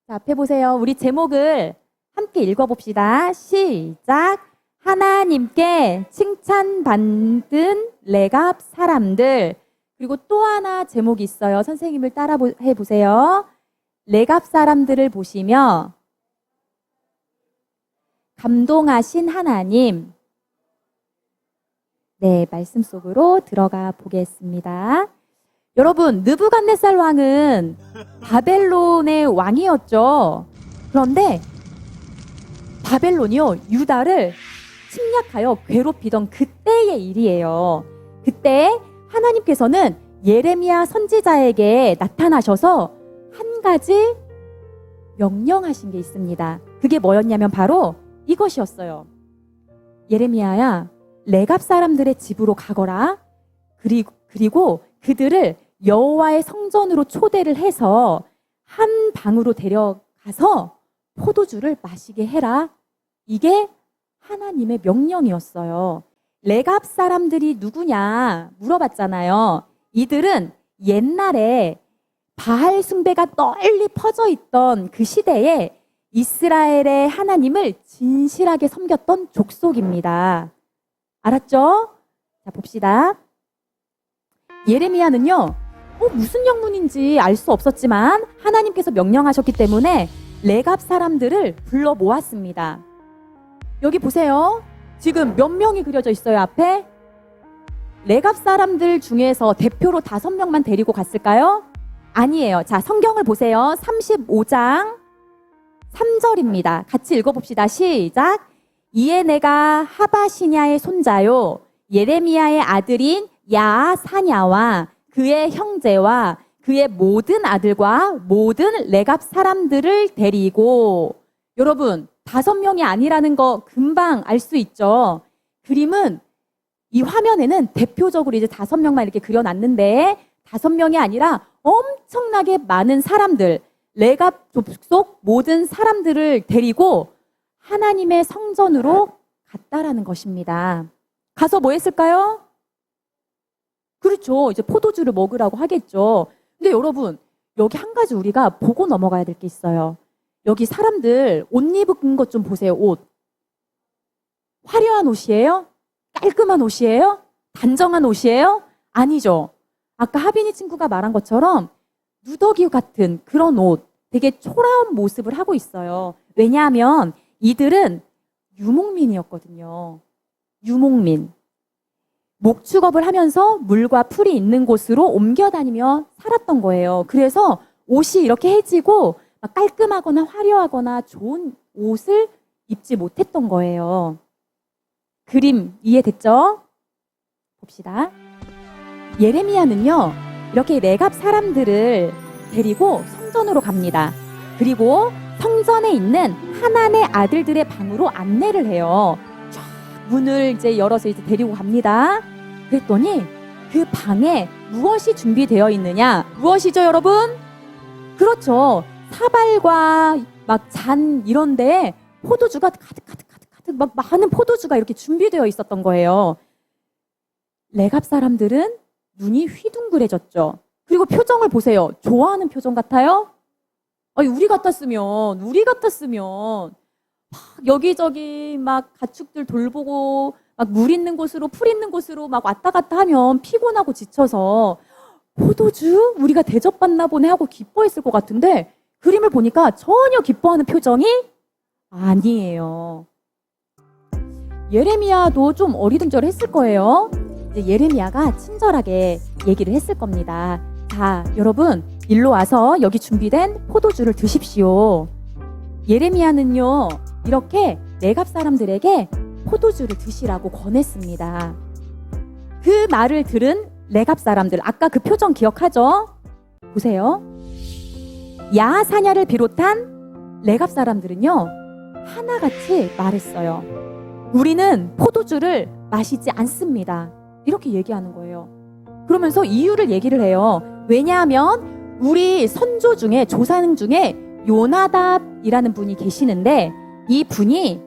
자, 앞에 보세요. 우리 제목을 함께 읽어봅시다. 시작. 하나님께 칭찬받는 레갑 사람들. 그리고 또 하나 제목이 있어요. 선생님을 따라 해보세요. 레갑 사람들을 보시며 감동하신 하나님. 네, 말씀 속으로 들어가 보겠습니다. 여러분, 느부갓네살 왕은 바벨론의 왕이었죠. 그런데 바벨론이요, 유다를 침략하여 괴롭히던 그때의 일이에요. 그때 하나님께서는 예레미야 선지자에게 나타나셔서 한 가지 명령하신 게 있습니다. 그게 뭐였냐면 바로 이것이었어요. 예레미야야, 레갑 사람들의 집으로 가거라. 그리고 그들을 여호와의 성전으로 초대를 해서 한 방으로 데려가서 포도주를 마시게 해라. 이게 하나님의 명령이었어요. 레갑 사람들이 누구냐 물어봤잖아요. 이들은 옛날에 바알 숭배가 널리 퍼져 있던 그 시대에 이스라엘의 하나님을 진실하게 섬겼던 족속입니다. 알았죠? 자, 봅시다. 예레미야는요, 무슨 영문인지 알 수 없었지만 하나님께서 명령하셨기 때문에 레갑 사람들을 불러 모았습니다. 여기 보세요. 지금 몇 명이 그려져 있어요, 앞에? 레갑 사람들 중에서 대표로 5명만 데리고 갔을까요? 아니에요. 자, 성경을 보세요. 35장 3절입니다. 같이 읽어봅시다. 시작. 이에 내가 하바시냐의 손자요 예레미야의 아들인 야사냐와 그의 형제와 그의 모든 아들과 모든 레갑 사람들을 데리고, 여러분 5명이 아니라는 거 금방 알 수 있죠. 그림은 이 화면에는 대표적으로 이제 5명만 이렇게 그려놨는데 5명이 아니라 엄청나게 많은 사람들, 레갑 족속 모든 사람들을 데리고 하나님의 성전으로 갔다라는 것입니다. 가서 뭐 했을까요? 그렇죠. 이제 포도주를 먹으라고 하겠죠. 근데 여러분, 여기 한 가지 우리가 보고 넘어가야 될 게 있어요. 여기 사람들 옷 입은 것 좀 보세요. 옷. 화려한 옷이에요? 깔끔한 옷이에요? 단정한 옷이에요? 아니죠. 아까 하빈이 친구가 말한 것처럼 누더기 같은 그런 옷, 되게 초라한 모습을 하고 있어요. 왜냐하면 이들은 유목민이었거든요. 유목민. 목축업을 하면서 물과 풀이 있는 곳으로 옮겨 다니며 살았던 거예요. 그래서 옷이 이렇게 해지고 깔끔하거나 화려하거나 좋은 옷을 입지 못했던 거예요. 그림 이해됐죠? 봅시다. 예레미야는요, 이렇게 레갑 사람들을 데리고 성전으로 갑니다. 그리고 성전에 있는 하나님의 아들들의 방으로 안내를 해요. 쫙 문을 이제 열어서 이제 데리고 갑니다. 그랬더니 그 방에 무엇이 준비되어 있느냐? 무엇이죠, 여러분? 그렇죠. 사발과 막 잔 이런 데에 포도주가 가득 막 많은 포도주가 이렇게 준비되어 있었던 거예요. 레갑 사람들은 눈이 휘둥그레졌죠. 그리고 표정을 보세요. 좋아하는 표정 같아요? 아니, 우리 같았으면 막 여기저기 막 가축들 돌보고 막 물 있는 곳으로 풀 있는 곳으로 막 왔다 갔다 하면 피곤하고 지쳐서 포도주? 우리가 대접받나 보네 하고 기뻐했을 것 같은데 그림을 보니까 전혀 기뻐하는 표정이 아니에요. 예레미야도 좀 어리둥절했을 거예요. 이제 예레미야가 친절하게 얘기를 했을 겁니다. 자, 여러분 일로 와서 여기 준비된 포도주를 드십시오. 예레미야는요, 이렇게 레갑 사람들에게 포도주를 드시라고 권했습니다. 그 말을 들은 레갑 사람들, 아까 그 표정 기억하죠? 보세요. 야사냐를 비롯한 레갑 사람들은요, 하나같이 말했어요. 우리는 포도주를 마시지 않습니다. 이렇게 얘기하는 거예요. 그러면서 이유를 얘기를 해요. 왜냐하면 우리 선조 중에, 조상 중에 요나답이라는 분이 계시는데 이 분이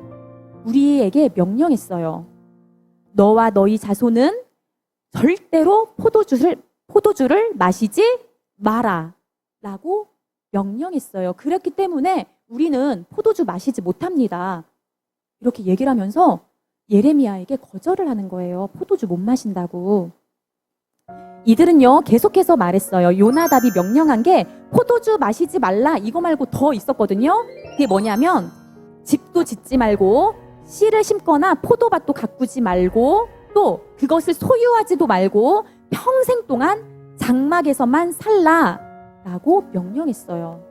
우리에게 명령했어요. 너와 너희 자손은 절대로 포도주를 마시지 마라 라고 명령했어요. 그렇기 때문에 우리는 포도주 마시지 못합니다. 이렇게 얘기를 하면서 예레미야에게 거절을 하는 거예요. 포도주 못 마신다고. 이들은요, 계속해서 말했어요. 요나답이 명령한 게 포도주 마시지 말라 이거 말고 더 있었거든요. 그게 뭐냐면 집도 짓지 말고 씨를 심거나 포도밭도 가꾸지 말고 또 그것을 소유하지도 말고 평생 동안 장막에서만 살라라고 명령했어요.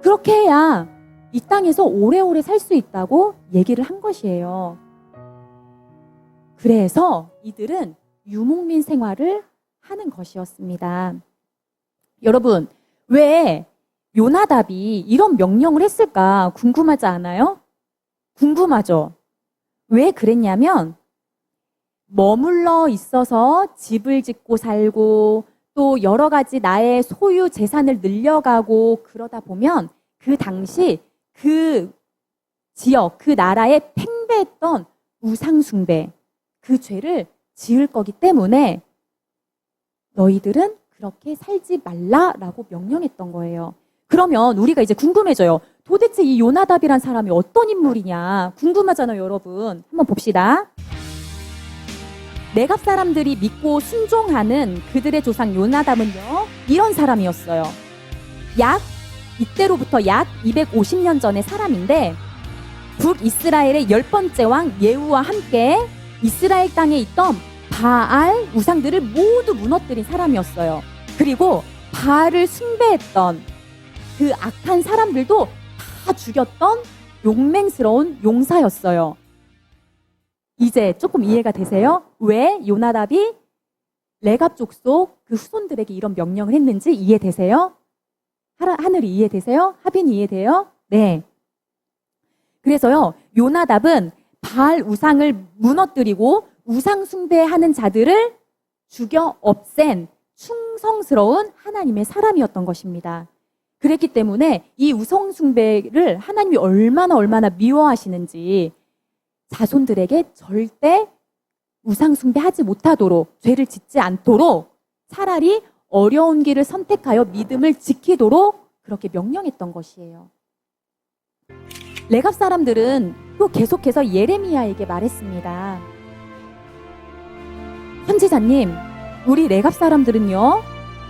그렇게 해야 이 땅에서 오래오래 살 수 있다고 얘기를 한 것이에요. 그래서 이들은 유목민 생활을 하는 것이었습니다. 여러분, 왜 요나답이 이런 명령을 했을까 궁금하지 않아요? 궁금하죠? 왜 그랬냐면 머물러 있어서 집을 짓고 살고 또 여러 가지 나의 소유 재산을 늘려가고 그러다 보면 그 당시 그 지역, 그 나라에 팽배했던 우상숭배, 그 죄를 지을 거기 때문에 너희들은 그렇게 살지 말라라고 명령했던 거예요. 그러면 우리가 이제 궁금해져요. 도대체 이 요나답이란 사람이 어떤 인물이냐 궁금하잖아요, 여러분. 한번 봅시다. 네갑 사람들이 믿고 순종하는 그들의 조상 요나답은요, 이런 사람이었어요. 이때로부터 약 250년 전의 사람인데 북이스라엘의 10번째 왕 예후와 함께 이스라엘 땅에 있던 바알 우상들을 모두 무너뜨린 사람이었어요. 그리고 바알을 숭배했던 그 악한 사람들도 다 죽였던 용맹스러운 용사였어요. 이제 조금 이해가 되세요? 왜 요나답이 레갑 족속 그 후손들에게 이런 명령을 했는지 이해되세요? 하늘이 이해되세요? 하빈이 이해돼요? 네. 그래서요, 요나답은 바알 우상을 무너뜨리고 우상 숭배하는 자들을 죽여 없앤 충성스러운 하나님의 사람이었던 것입니다. 그랬기 때문에 이 우상 숭배를 하나님이 얼마나 미워하시는지 자손들에게 절대 우상 숭배하지 못하도록, 죄를 짓지 않도록 차라리 어려운 길을 선택하여 믿음을 지키도록 그렇게 명령했던 것이에요. 레갑 사람들은 또 계속해서 예레미야에게 말했습니다. 선지자님, 우리 레갑 사람들은요,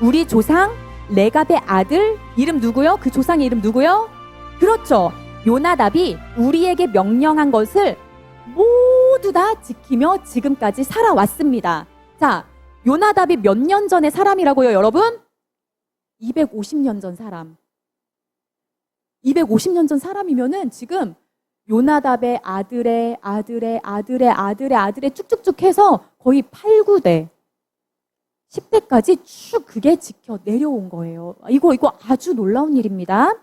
우리 조상 레갑의 아들 이름 누구요? 그 조상의 이름 누구요? 그렇죠. 요나답이 우리에게 명령한 것을 모두 다 지키며 지금까지 살아왔습니다. 자, 요나답이 몇 년 전의 사람이라고요, 여러분? 250년 전 사람. 250년 전 사람이면은 지금 요나답의 아들의 쭉쭉쭉 해서 거의 8, 9대, 10대까지 쭉 그게 지켜 내려온 거예요. 이거 아주 놀라운 일입니다.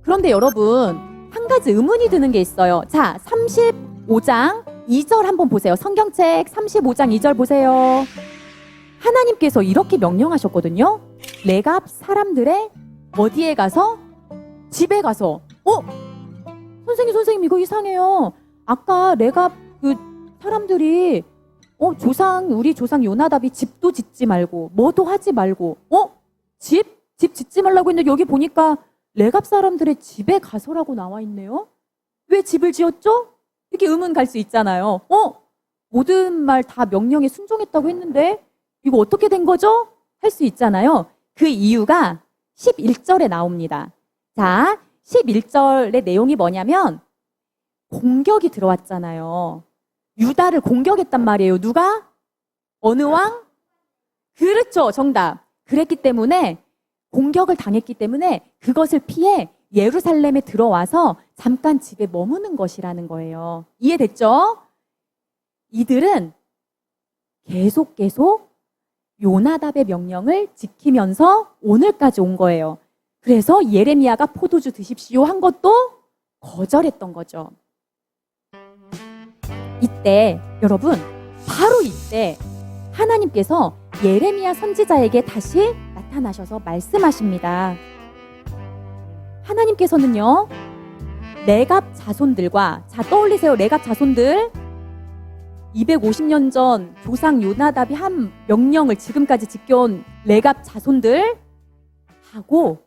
그런데 여러분, 한 가지 의문이 드는 게 있어요. 자, 35장 2절 한번 보세요. 성경책 35장 2절 보세요. 하나님께서 이렇게 명령하셨거든요. 레갑 사람들의 어디에 가서? 집에 가서. 선생님 이거 이상해요. 아까 레갑 그 사람들이 우리 조상 요나답이 집도 짓지 말고 뭐도 하지 말고 집 짓지 말라고 했는데 여기 보니까 레갑 사람들의 집에 가서라고 나와 있네요. 왜 집을 지었죠? 이렇게 의문 갈 수 있잖아요. 모든 말 다 명령에 순종했다고 했는데 이거 어떻게 된 거죠? 할 수 있잖아요. 그 이유가 11절에 나옵니다. 자, 11절의 내용이 뭐냐면 공격이 들어왔잖아요. 유다를 공격했단 말이에요. 누가? 어느 왕? 그렇죠. 정답. 그랬기 때문에 공격을 당했기 때문에 그것을 피해 예루살렘에 들어와서 잠깐 집에 머무는 것이라는 거예요. 이해됐죠? 이들은 계속 요나답의 명령을 지키면서 오늘까지 온 거예요. 그래서 예레미야가 포도주 드십시오 한 것도 거절했던 거죠. 이때 여러분, 바로 이때 하나님께서 예레미야 선지자에게 다시 나타나셔서 말씀하십니다. 하나님께서는요, 레갑 자손들과, 자 떠올리세요. 레갑 자손들 250년 전 조상 요나답이 한 명령을 지금까지 지켜온 레갑 자손들, 하고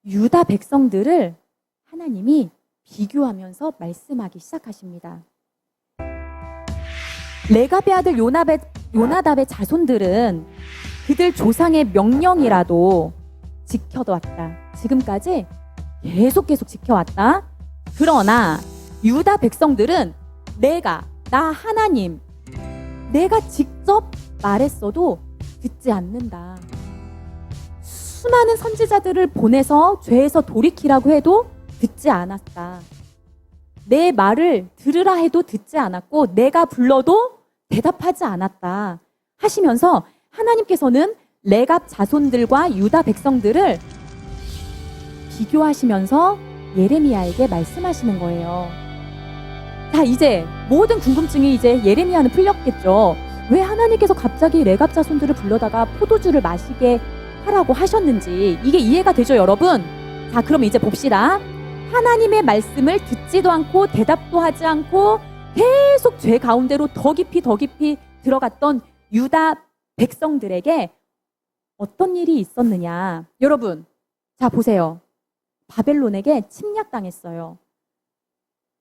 유다 백성들을 하나님이 비교하면서 말씀하기 시작하십니다. 레갑의 아들 요나답의 자손들은 그들 조상의 명령이라도 지켜왔다. 지금까지 계속 지켜왔다. 그러나 유다 백성들은 나 하나님, 내가 직접 말했어도 듣지 않는다. 수많은 선지자들을 보내서 죄에서 돌이키라고 해도 듣지 않았다. 내 말을 들으라 해도 듣지 않았고 내가 불러도 대답하지 않았다 하시면서 하나님께서는 레갑 자손들과 유다 백성들을 비교하시면서 예레미야에게 말씀하시는 거예요. 자, 이제 모든 궁금증이 이제 예레미야는 풀렸겠죠. 왜 하나님께서 갑자기 레갑 자손들을 불러다가 포도주를 마시게 하라고 하셨는지 이게 이해가 되죠, 여러분? 자, 그럼 이제 봅시다. 하나님의 말씀을 듣지도 않고 대답도 하지 않고 계속 죄 가운데로 더 깊이 들어갔던 유다 백성들에게 어떤 일이 있었느냐. 여러분, 자, 보세요. 바벨론에게 침략당했어요.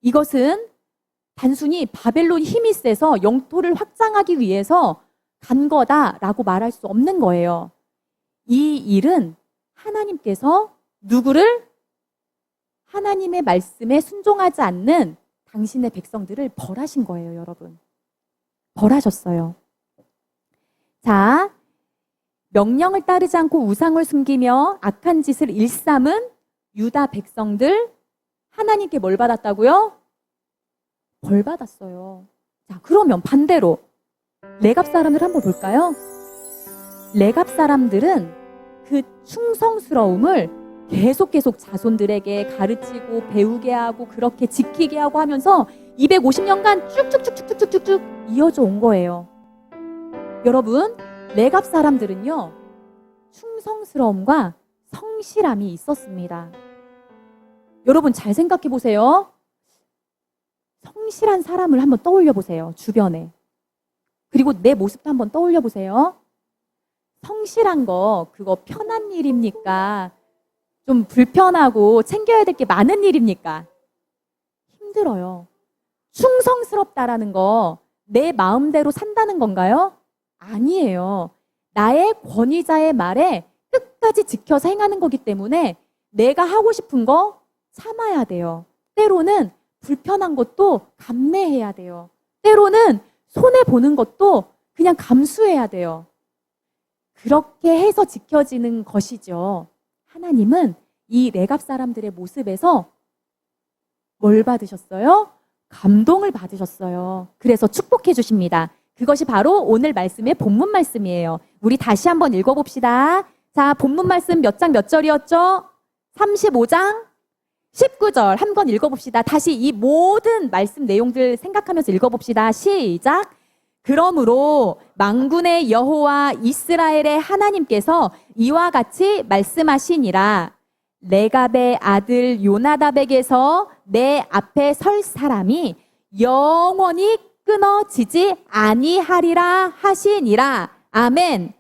이것은 단순히 바벨론 힘이 세서 영토를 확장하기 위해서 간 거다라고 말할 수 없는 거예요. 이 일은 하나님께서 누구를? 하나님의 말씀에 순종하지 않는 당신의 백성들을 벌하신 거예요, 여러분. 벌하셨어요. 자, 명령을 따르지 않고 우상을 숨기며 악한 짓을 일삼은 유다 백성들, 하나님께 뭘 받았다고요? 벌 받았어요. 자, 그러면 반대로 레갑 사람들 한번 볼까요? 레갑 사람들은 그 충성스러움을 계속 자손들에게 가르치고 배우게 하고 그렇게 지키게 하고 하면서 250년간 쭉쭉쭉 이어져 온 거예요. 여러분, 레갑 사람들은요, 충성스러움과 성실함이 있었습니다. 여러분 잘 생각해 보세요. 성실한 사람을 한번 떠올려 보세요. 주변에. 그리고 내 모습도 한번 떠올려 보세요. 성실한 거 그거 편한 일입니까? 좀 불편하고 챙겨야 될 게 많은 일입니까? 힘들어요. 충성스럽다라는 거 내 마음대로 산다는 건가요? 아니에요. 나의 권위자의 말에 끝까지 지켜서 행하는 거기 때문에 내가 하고 싶은 거 참아야 돼요. 때로는 불편한 것도 감내해야 돼요. 때로는 손해보는 것도 그냥 감수해야 돼요. 그렇게 해서 지켜지는 것이죠. 하나님은 이 레갑 사람들의 모습에서 뭘 받으셨어요? 감동을 받으셨어요. 그래서 축복해 주십니다. 그것이 바로 오늘 말씀의 본문 말씀이에요. 우리 다시 한번 읽어봅시다. 자, 본문 말씀 몇 장 몇 절이었죠? 35장 19절 한번 읽어봅시다. 다시 이 모든 말씀 내용들 생각하면서 읽어봅시다. 시작! 그러므로 만군의 여호와 이스라엘의 하나님께서 이와 같이 말씀하시니라. 레갑의 아들 요나답에게서 내 앞에 설 사람이 영원히 끊어지지 아니하리라 하시니라. 아멘.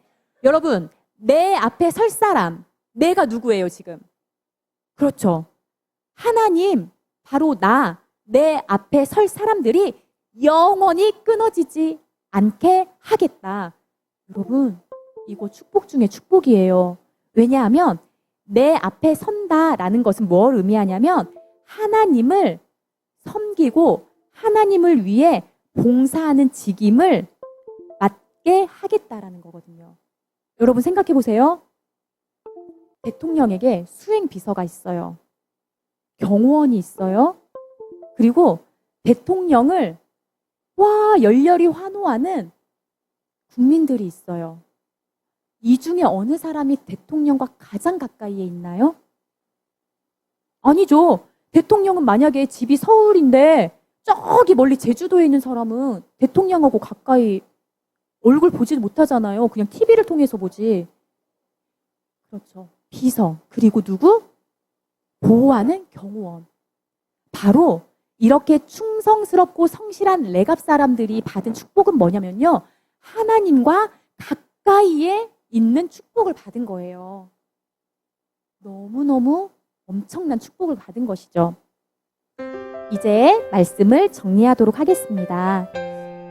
여러분, 내 앞에 설 사람, 내가 누구예요 지금? 그렇죠. 하나님, 바로 내 앞에 설 사람들이 영원히 끊어지지 않게 하겠다. 여러분, 이거 축복 중에 축복이에요. 왜냐하면 내 앞에 선다라는 것은 뭘 의미하냐면 하나님을 섬기고 하나님을 위해 봉사하는 직임을 맡게 하겠다라는 거거든요. 여러분 생각해 보세요. 대통령에게 수행 비서가 있어요. 경호원이 있어요. 그리고 대통령을 열렬히 환호하는 국민들이 있어요. 이 중에 어느 사람이 대통령과 가장 가까이에 있나요? 아니죠. 대통령은 만약에 집이 서울인데 저기 멀리 제주도에 있는 사람은 대통령하고 가까이 얼굴 보지 못하잖아요. 그냥 TV를 통해서 보지. 그렇죠. 비서, 그리고 누구? 보호하는 경호원. 바로 이렇게 충성스럽고 성실한 레갑 사람들이 받은 축복은 뭐냐면요. 하나님과 가까이에 있는 축복을 받은 거예요. 너무너무 엄청난 축복을 받은 것이죠. 이제 말씀을 정리하도록 하겠습니다.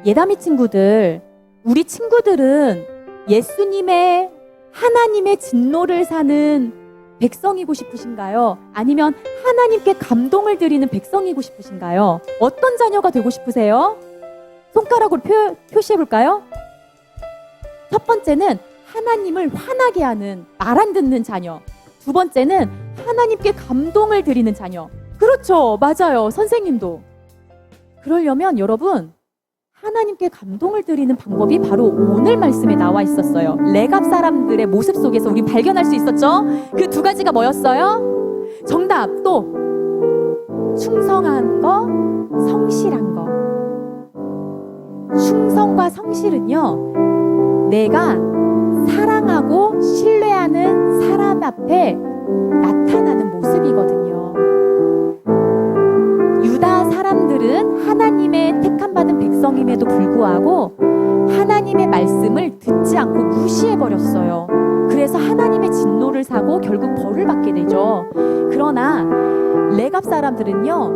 예담이 친구들, 우리 친구들은 예수님의 하나님의 진노를 사는 백성이고 싶으신가요? 아니면 하나님께 감동을 드리는 백성이고 싶으신가요? 어떤 자녀가 되고 싶으세요? 손가락으로 표시해 볼까요? 첫 번째는 하나님을 화나게 하는, 말 안 듣는 자녀. 두 번째는 하나님께 감동을 드리는 자녀. 그렇죠. 맞아요. 선생님도. 그러려면 여러분, 하나님께 감동을 드리는 방법이 바로 오늘 말씀에 나와 있었어요. 레갑 사람들의 모습 속에서 우리 발견할 수 있었죠? 그 두 가지가 뭐였어요? 정답. 또 충성한 거, 성실한 거. 충성과 성실은요, 내가 사랑하고 신뢰하는 사람 앞에 나타나는 모습이거든요. 유다 사람들은 하나님의 택함받은 백성임에도 불구하고 하나님의 말씀을 듣지 않고 무시해버렸어요. 그래서 하나님의 진노를 사고 결국 벌을 받게 되죠. 그러나 레갑 사람들은요,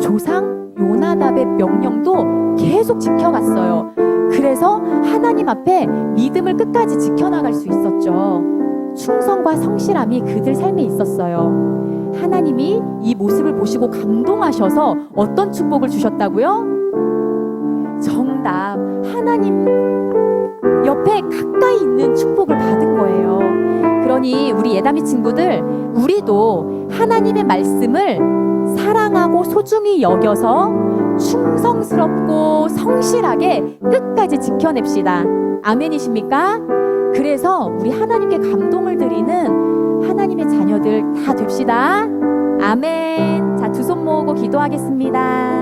조상 요나답의 명령도 계속 지켜갔어요. 그래서 하나님 앞에 믿음을 끝까지 지켜나갈 수 있었죠. 충성과 성실함이 그들 삶에 있었어요. 하나님이 이 모습을 보시고 감동하셔서 어떤 축복을 주셨다고요? 정답. 하나님 옆에 가까이 있는 축복을 받은 거예요. 그러니 우리 예담이 친구들, 우리도 하나님의 말씀을 사랑하고 소중히 여겨서 충성스럽고 성실하게 끝까지 지켜냅시다. 아멘이십니까? 그래서 우리 하나님께 감동을 드리는 하나님의 자녀들 다 됩시다. 아멘. 자, 두 손 모으고 기도하겠습니다.